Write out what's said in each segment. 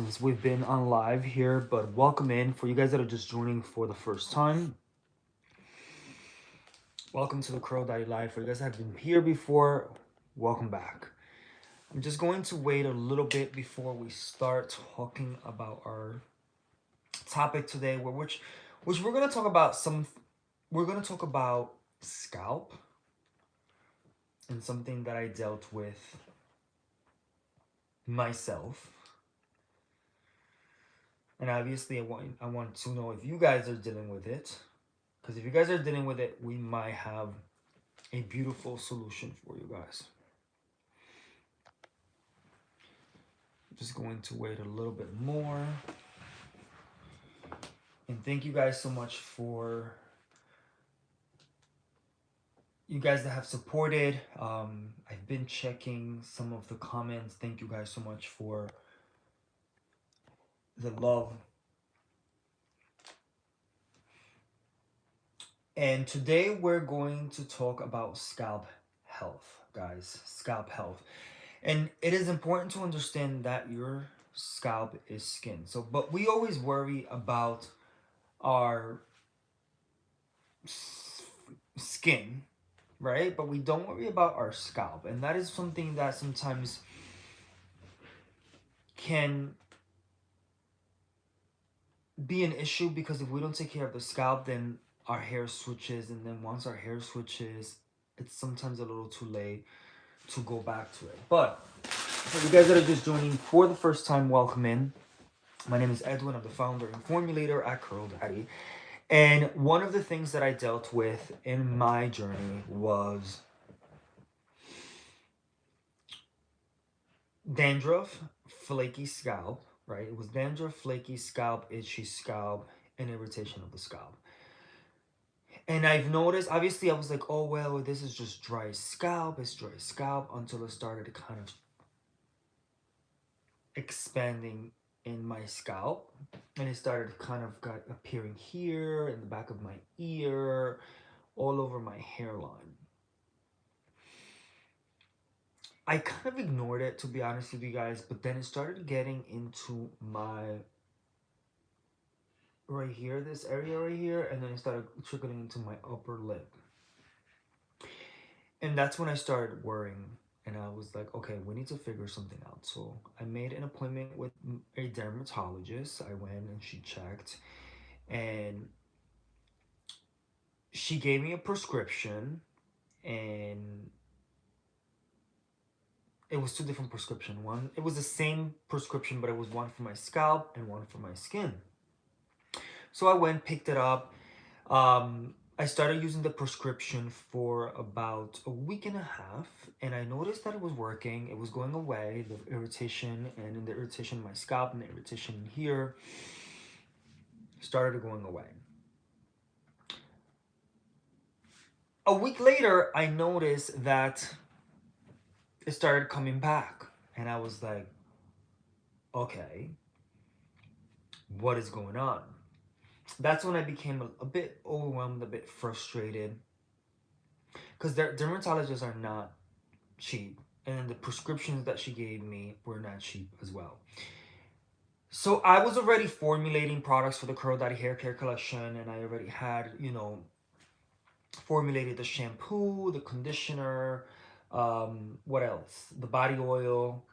since we've been on live here, but welcome in for you guys that are just joining for the first time. Welcome to the Crow Daddy Live. For you guys that have been here before, welcome back. I'm just going to wait a little bit before we start talking about our topic today, which we're gonna talk about we're gonna talk about scalp and something that I dealt with myself. And obviously I want to know if you guys are dealing with it. Because if you guys are dealing with it, we might have a beautiful solution for you guys. Just going to wait a little bit more. And thank you guys so much for you guys that have supported. I've been checking some of the comments. Thank you guys so much for the love. And today we're going to talk about scalp health, guys. Scalp health. And it is important to understand that your scalp is skin. But we always worry about our skin, right? But we don't worry about our scalp. And that is something that sometimes can be an issue because if we don't take care of the scalp, then our hair switches. And then once our hair switches, it's sometimes a little too late to go back to it. But for you guys that are just joining for the first time, welcome in. My name is Edwin. I'm the founder and formulator at Curl Daddy. And one of the things that I dealt with in my journey was dandruff, flaky scalp, right? It was dandruff, flaky scalp, itchy scalp, and irritation of the scalp. And I've noticed, obviously, I was like, oh, well, this is just dry scalp. It's dry scalp until it started to kind of expanding in my scalp. And it started kind of got appearing here in the back of my ear, all over my hairline. I kind of ignored it, to be honest with you guys, but then it started getting into my right here, this area right here, and then it started trickling into my upper lip. And that's when I started worrying, and I was like, okay, we need to figure something out. So I made an appointment with a dermatologist. I went and she checked, and she gave me a prescription, and it was two different prescriptions. One, it was the same prescription, but it was one for my scalp and one for my skin. So I went, picked it up. I started using the prescription for about a week and a half, and I noticed that it was working. It was going away, the irritation, and in the irritation in my scalp and the irritation here started going away. A week later, I noticed that it started coming back, and I was like, okay, what is going on? That's when I became a bit overwhelmed, a bit frustrated, because dermatologists are not cheap, and the prescriptions that she gave me were not cheap as well. So I was already formulating products for the Curl Daddy hair care collection, and I already had, formulated the shampoo, the conditioner, what else? The body oil,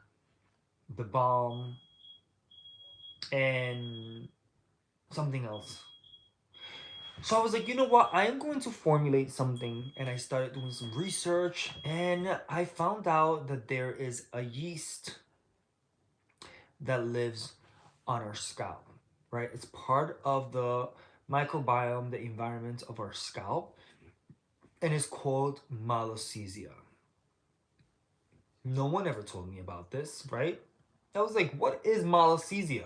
the balm, and something else. So I was like, you know what? I am going to formulate something. And I started doing some research. And I found out that there is a yeast that lives on our scalp, right? It's part of the microbiome, the environment of our scalp. And it's called Malassezia. No one ever told me about this, right? I was like, what is Malassezia?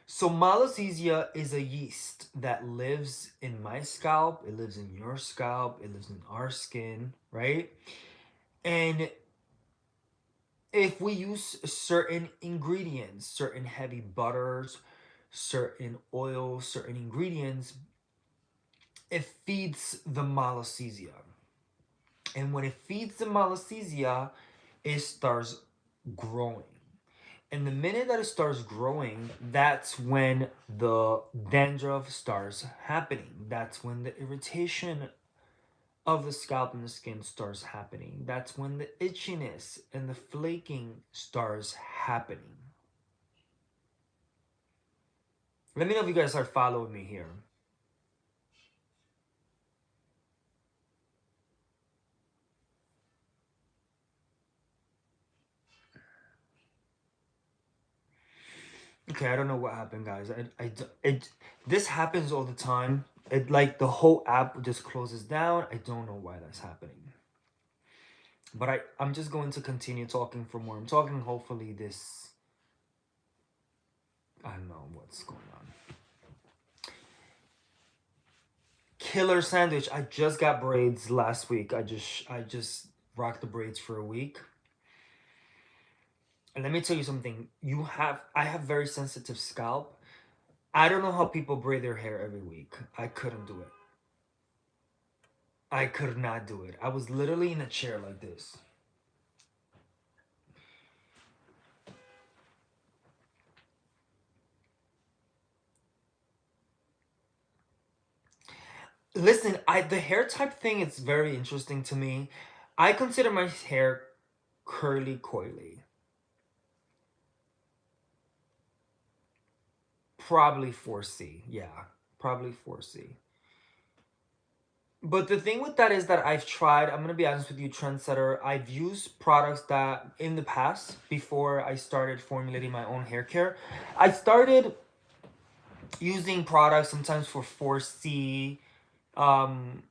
So Malassezia is a yeast that lives in my scalp, it lives in your scalp, it lives in our skin, right? And if we use certain ingredients, certain heavy butters, certain oils, certain ingredients, it feeds the Malassezia. And when it feeds the Malassezia, it starts growing. And the minute that it starts growing, that's when the dandruff starts happening. That's when the irritation of the scalp and the skin starts happening. That's when the itchiness and the flaking starts happening. Let me know if you guys are following me here. Okay, I don't know what happened, guys. This happens all the time. It like the whole app just closes down. I don't know why that's happening. But I'm just going to continue talking for more. I'm talking hopefully this. I don't know what's going on. Killer sandwich. I just got braids last week. I just rocked the braids for a week. And let me tell you something. I have very sensitive scalp. I don't know how people braid their hair every week. I couldn't do it. I could not do it. I was literally in a chair like this. Listen, I the hair type thing is very interesting to me. I consider my hair curly coily. Probably 4C. Yeah, probably 4C. But the thing with that is that I've tried, I'm going to be honest with you, trendsetter. I've used products that in the past, before I started formulating my own hair care, I started using products sometimes for 4C um,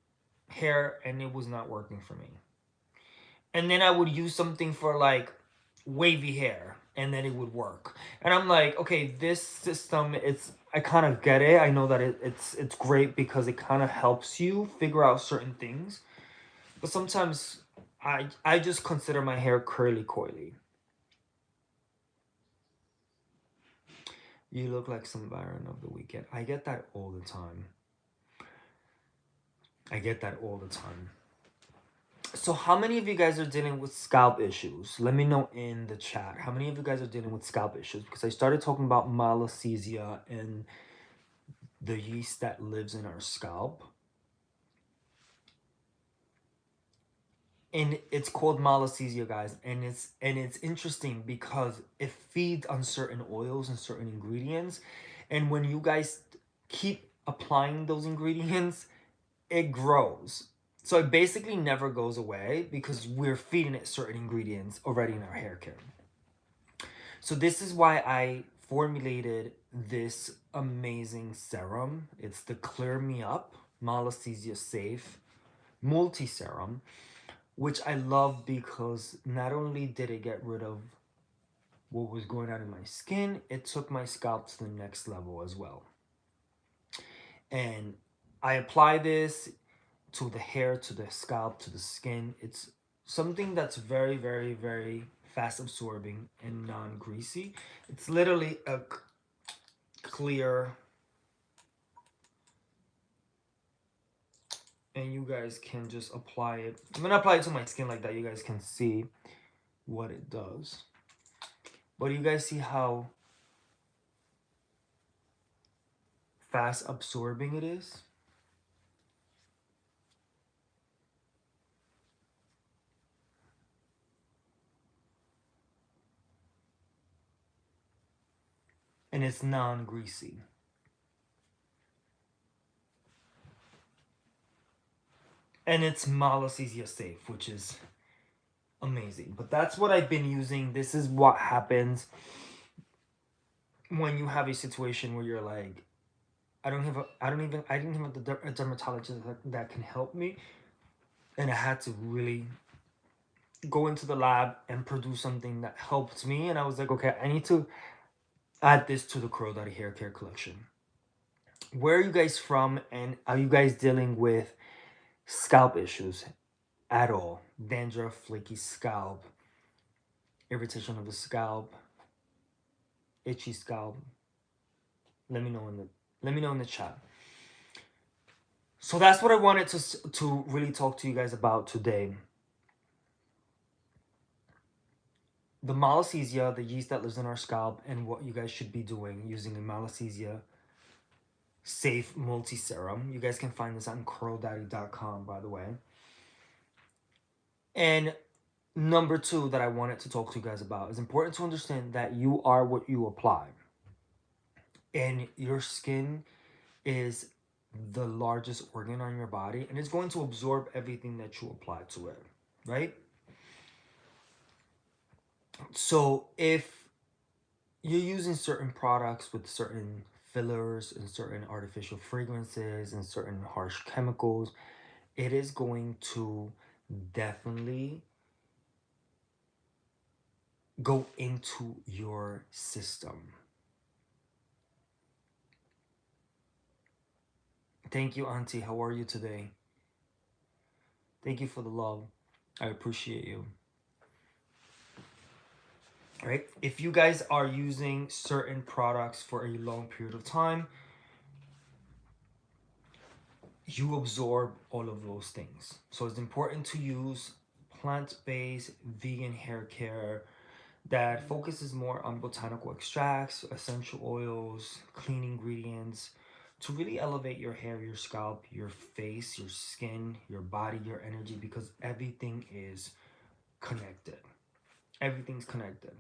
hair, and it was not working for me. And then I would use something for like wavy hair, and then it would work. And I'm like, okay, this system, it's I kind of get it. I know that it's great because it kind of helps you figure out certain things. But sometimes I just consider my hair curly coily. You look like some Byron of the weekend. I get that all the time. I get that all the time. So how many of you guys are dealing with scalp issues? Let me know in the chat. How many of you guys are dealing with scalp issues? Because I started talking about malassezia and the yeast that lives in our scalp. And it's called malassezia, guys, and it's interesting because it feeds on certain oils and certain ingredients, and when you guys keep applying those ingredients, it grows. So it basically never goes away because we're feeding it certain ingredients already in our hair care. So this is why I formulated this amazing serum. It's the Clear Me Up Malassezia Safe Multi Serum, which I love because not only did it get rid of what was going on in my skin, it took my scalp to the next level as well. And I apply this to the hair, to the scalp, to the skin. It's something that's very, very, very fast absorbing and non-greasy. It's literally a clear, and you guys can just apply it. I'm gonna apply it to my skin like that. You guys can see what it does. But you guys see how fast absorbing it is? And it's non-greasy. And it's malassezia safe, which is amazing. But that's what I've been using. This is what happens when you have a situation where you're like, I didn't have a dermatologist that can help me, and I had to really go into the lab and produce something that helped me. And I was like, okay, I need to add this to the Curl Daddy hair care collection. Where are you guys from, and are you guys dealing with scalp issues at all? Dandruff, flaky scalp, irritation of the scalp, itchy scalp? Let me know in the chat. So that's what I wanted to really talk to you guys about today. the malassezia, the yeast that lives in our scalp, and what you guys should be doing using a malassezia safe multi serum. You guys can find this on curldaddy.com, by the way. And number two that I wanted to talk to you guys about is important to understand that you are what you apply. And your skin is the largest organ on your body, and it's going to absorb everything that you apply to it, right? So if you're using certain products with certain fillers and certain artificial fragrances and certain harsh chemicals, it is going to definitely go into your system. Thank you, Auntie. How are you today? Thank you for the love. I appreciate you. All right. If you guys are using certain products for a long period of time, you absorb all of those things. So it's important to use plant-based vegan hair care that focuses more on botanical extracts, essential oils, clean ingredients to really elevate your hair, your scalp, your face, your skin, your body, your energy, because everything is connected. Everything's connected.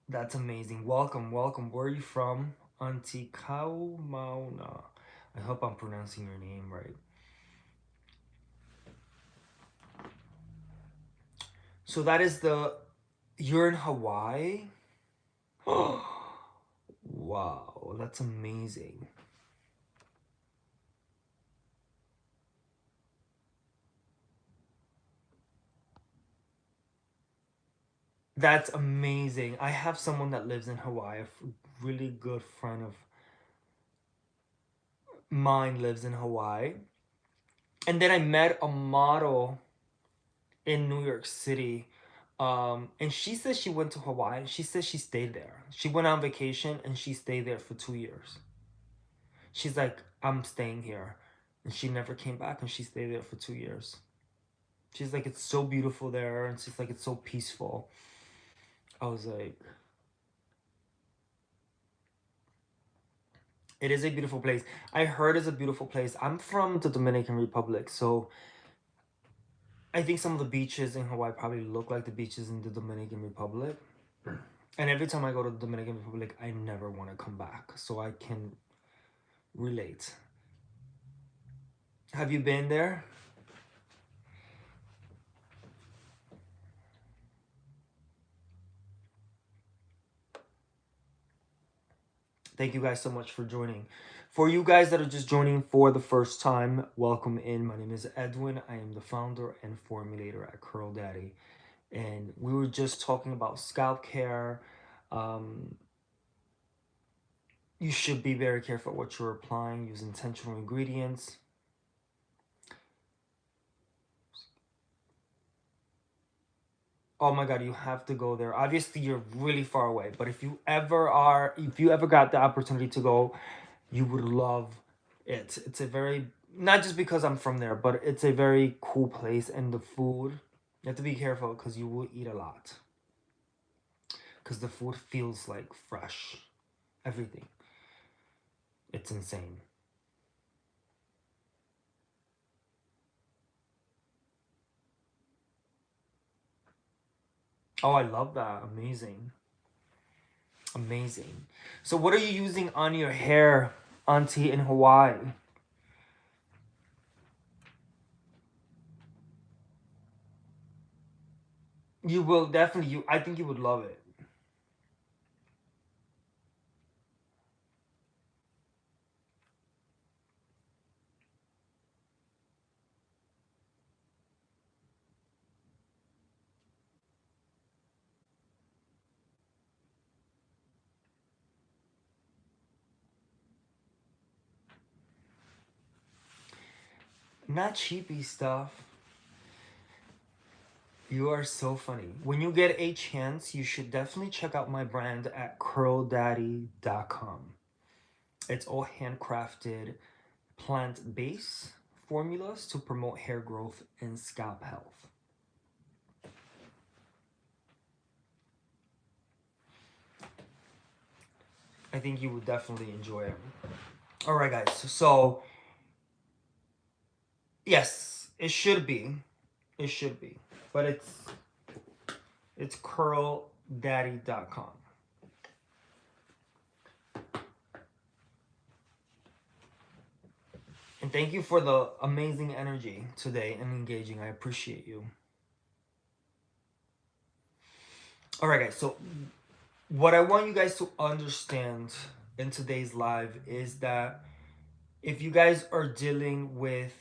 That's amazing. Welcome, welcome. Where are you from? Auntie Mauna. I hope I'm pronouncing your name right. So that is the. You're in Hawaii? Wow, that's amazing. That's amazing. I have someone that lives in Hawaii. A really good friend of mine lives in Hawaii. And then I met a model in New York City. And she says she went to Hawaii. She says she stayed there. She went on vacation and she stayed there for 2 years. She's like, I'm staying here. And she never came back and she stayed there for 2 years. She's like, it's so beautiful there. And she's like, it's so peaceful. I was like, it is a beautiful place. I heard it's a beautiful place. I'm from the Dominican Republic, so I think some of the beaches in Hawaii probably look like the beaches in the Dominican Republic. And every time I go to the Dominican Republic, I never want to come back. So I can relate. Have you been there? Thank you guys so much for joining. For you guys that are just joining for the first time, welcome in. My name is Edwin. I am the founder and formulator at Curl Daddy. And we were just talking about scalp care. Um, you should be very careful what you're applying. Use intentional ingredients. Oh my god, you have to go there. Obviously you're really far away, but if you ever got the opportunity to go, you would love it. It's a very, not just because I'm from there, but it's a very cool place. And the food, you have to be careful because you will eat a lot, because the food feels like fresh. Everything, it's insane. Oh, I love that. Amazing. Amazing. So what are you using on your hair, Auntie, in Hawaii? You will definitely, I think you would love it. Not cheapy stuff. You are so funny. When you get a chance, you should definitely check out my brand at curldaddy.com. It's all handcrafted, plant-based formulas to promote hair growth and scalp health. I think you would definitely enjoy it. All right, guys. So, yes, it should be. It should be. But it's curldaddy.com. And thank you for the amazing energy today and engaging. I appreciate you. All right, guys. So, what I want you guys to understand in today's live is that if you guys are dealing with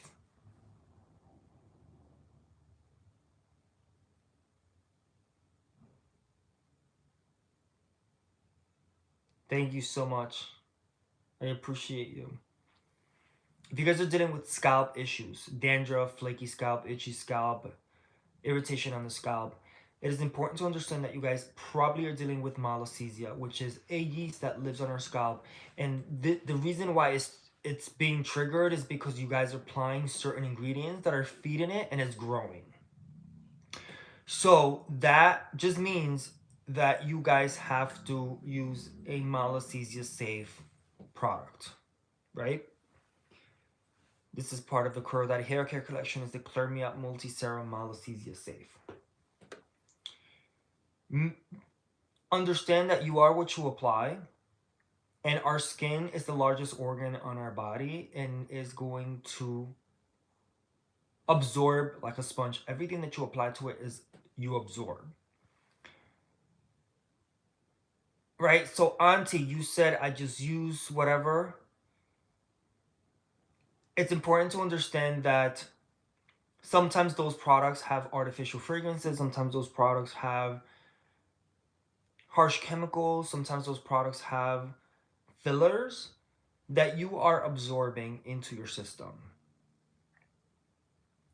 thank you so much. I appreciate you. If you guys are dealing with scalp issues, dandruff, flaky scalp, itchy scalp, irritation on the scalp, it is important to understand that you guys probably are dealing with malassezia, which is a yeast that lives on our scalp. And the reason why it's being triggered is because you guys are applying certain ingredients that are feeding it and it's growing. So that just means that you guys have to use a malassezia safe product, right? This is part of the Curl Daddy hair care collection. Is the Clear Me Up Multi-Serum Malassezia Safe. Understand that you are what you apply, and our skin is the largest organ on our body and is going to absorb like a sponge. Everything that you apply to it is you absorb. Right? So, Auntie, you said I just use whatever. It's important to understand that sometimes those products have artificial fragrances, sometimes those products have harsh chemicals, sometimes those products have fillers that you are absorbing into your system.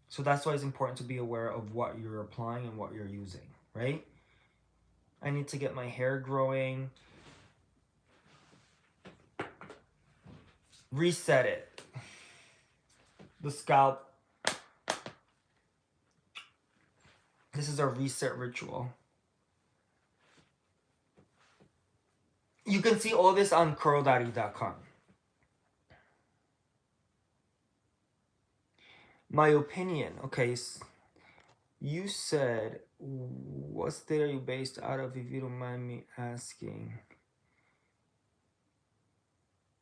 So that's why it's important to be aware of what you're applying and what you're using, right? I need to get my hair growing. Reset it. The scalp. This is our reset ritual. You can see all this on curldaddy.com. My opinion. Okay, you said, what state are you based out of, if you don't mind me asking?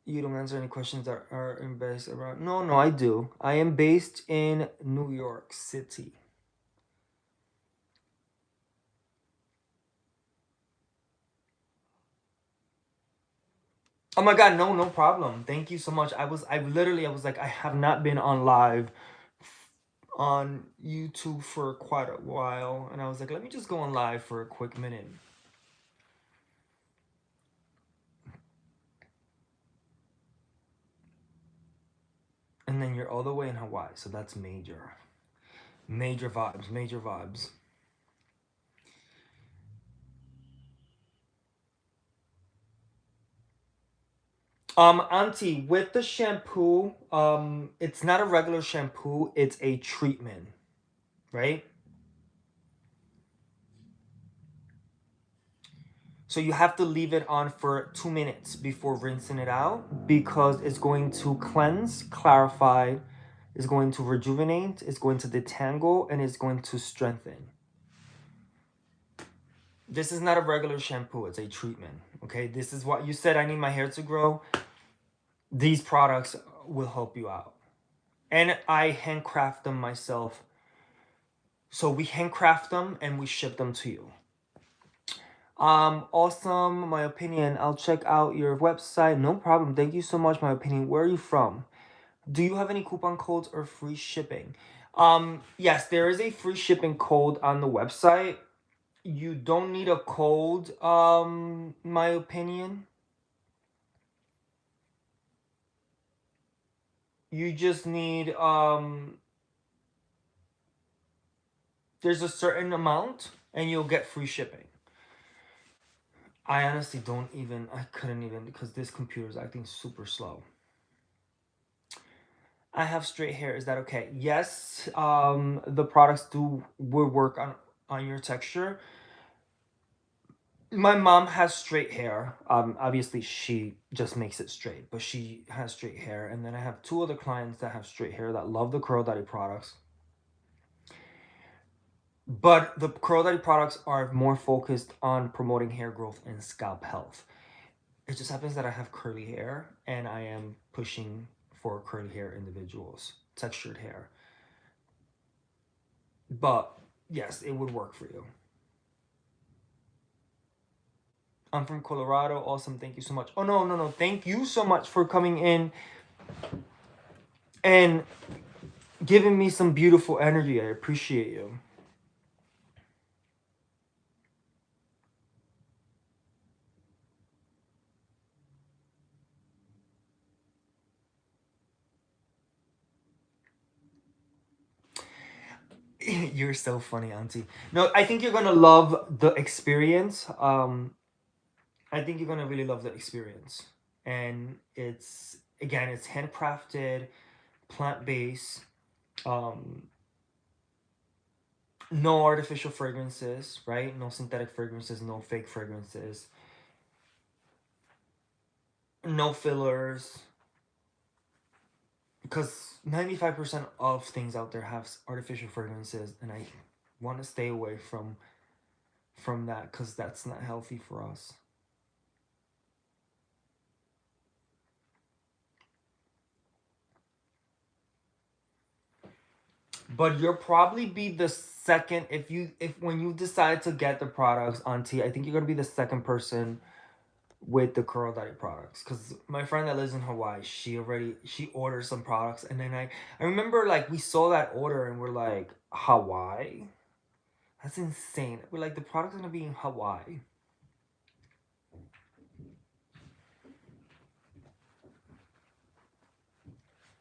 You don't answer any questions that are based around. No, I do. I am based in New York City. Oh my God, no problem. Thank you so much. I was like, I have not been on live on YouTube for quite a while, and I was like, let me just go on live for a quick minute. And then you're all the way in Hawaii, so that's major. Major vibes, major vibes. Auntie, with the shampoo, it's not a regular shampoo, it's a treatment, right? So you have to leave it on for 2 minutes before rinsing it out, because it's going to cleanse, clarify, it's going to rejuvenate, it's going to detangle, and it's going to strengthen. This is not a regular shampoo, it's a treatment, okay? This is what you said, I need my hair to grow. These products will help you out. And I handcraft them myself. So we handcraft them and we ship them to you. Awesome. My opinion, I'll check out your website. No problem. Thank you so much. My opinion, where are you from? Do you have any coupon codes or free shipping? Yes, there is a free shipping code on the website. You don't need a code, my opinion. You just need, there's a certain amount and you'll get free shipping. I honestly I couldn't even, because this computer is acting super slow. I have straight hair. Is that okay? Yes. The products do will work on your texture. My mom has straight hair. Obviously she just makes it straight, but she has straight hair. And then I have two other clients that have straight hair that love the Curl Daddy products. But the Curl Daddy products are more focused on promoting hair growth and scalp health. It just happens that I have curly hair and I am pushing for curly hair individuals, textured hair. But yes, it would work for you. I'm from Colorado. Awesome. Thank you so much. Oh, no, no, no. Thank you so much for coming in and giving me some beautiful energy. I appreciate you. You're so funny, Auntie. No, I think you're gonna love the experience. I think you're gonna really love the experience, and it's again, it's handcrafted, plant based. Um, no artificial fragrances, right? No synthetic fragrances, no fake fragrances, no fillers. Because 95% of things out there have artificial fragrances, and I want to stay away from that because that's not healthy for us. But you'll probably be the second if when you decide to get the products, Auntie. I think you're gonna be the second person with the Curl Daddy products. Because my friend that lives in Hawaii, she ordered some products, and then I remember like we saw that order and we're like, Hawaii, that's insane. We're like, the product's gonna be in Hawaii.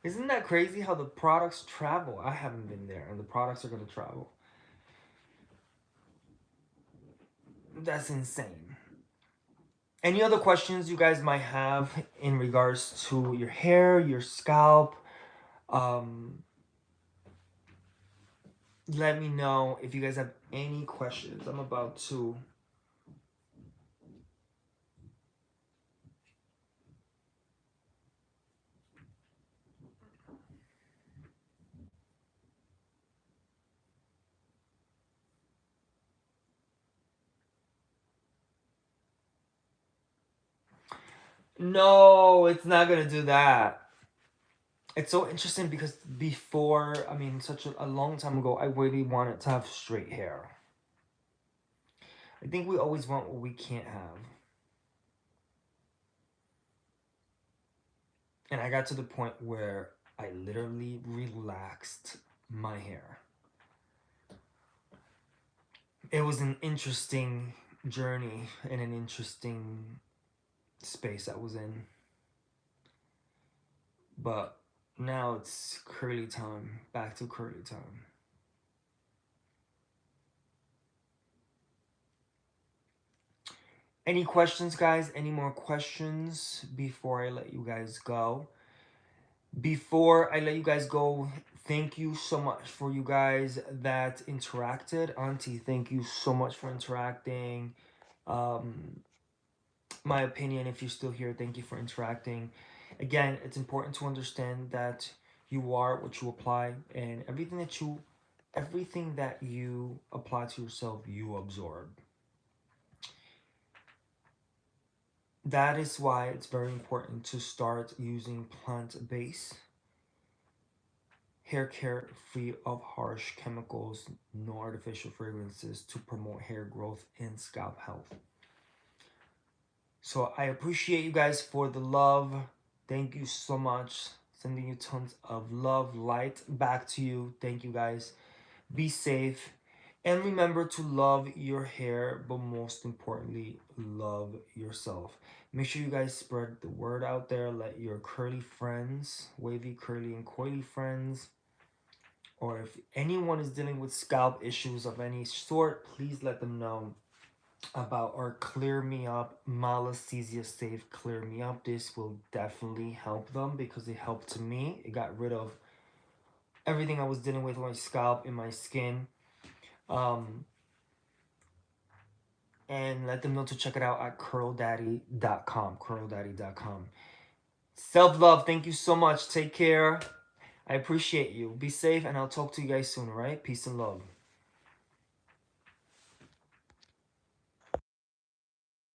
Isn't that crazy how the products travel? I haven't been there, and the products are gonna travel. That's insane. Any other questions you guys might have in regards to your hair, your scalp? Um, Let me know if you guys have any questions. I'm about to. No, it's not gonna do that. It's so interesting because before, I mean, such a long time ago, I really wanted to have straight hair. I think we always want what we can't have. And I got to the point where I literally relaxed my hair. It was an interesting journey and an interesting space I was in. But now it's curly time. Back to curly time. Any questions, guys? Any more questions before I let you guys go? Before I let you guys go, thank you so much for you guys that interacted. Auntie, thank you so much for interacting. Um, my opinion, if you're still here, thank you for interacting. Again, it's important to understand that you are what you apply, and everything that you apply to yourself, you absorb. That is why it's very important to start using plant-based hair care free of harsh chemicals, no artificial fragrances to promote hair growth and scalp health. So I appreciate you guys for the love. Thank you so much. Sending you tons of love, light back to you. Thank you guys. Be safe. And remember to love your hair, but most importantly, love yourself. Make sure you guys spread the word out there. Let your curly friends, wavy, curly, and coily friends, or if anyone is dealing with scalp issues of any sort, please let them know about our Clear Me Up Malacesia Safe Clear Me Up. This will definitely help them because it helped me. It got rid of everything I was dealing with my scalp, in my skin. Um, and let them know to check it out at curldaddy.com. Curldaddy.com. Self love. Thank you so much. Take care. I appreciate you. Be safe, and I'll talk to you guys soon, all right? Peace and love.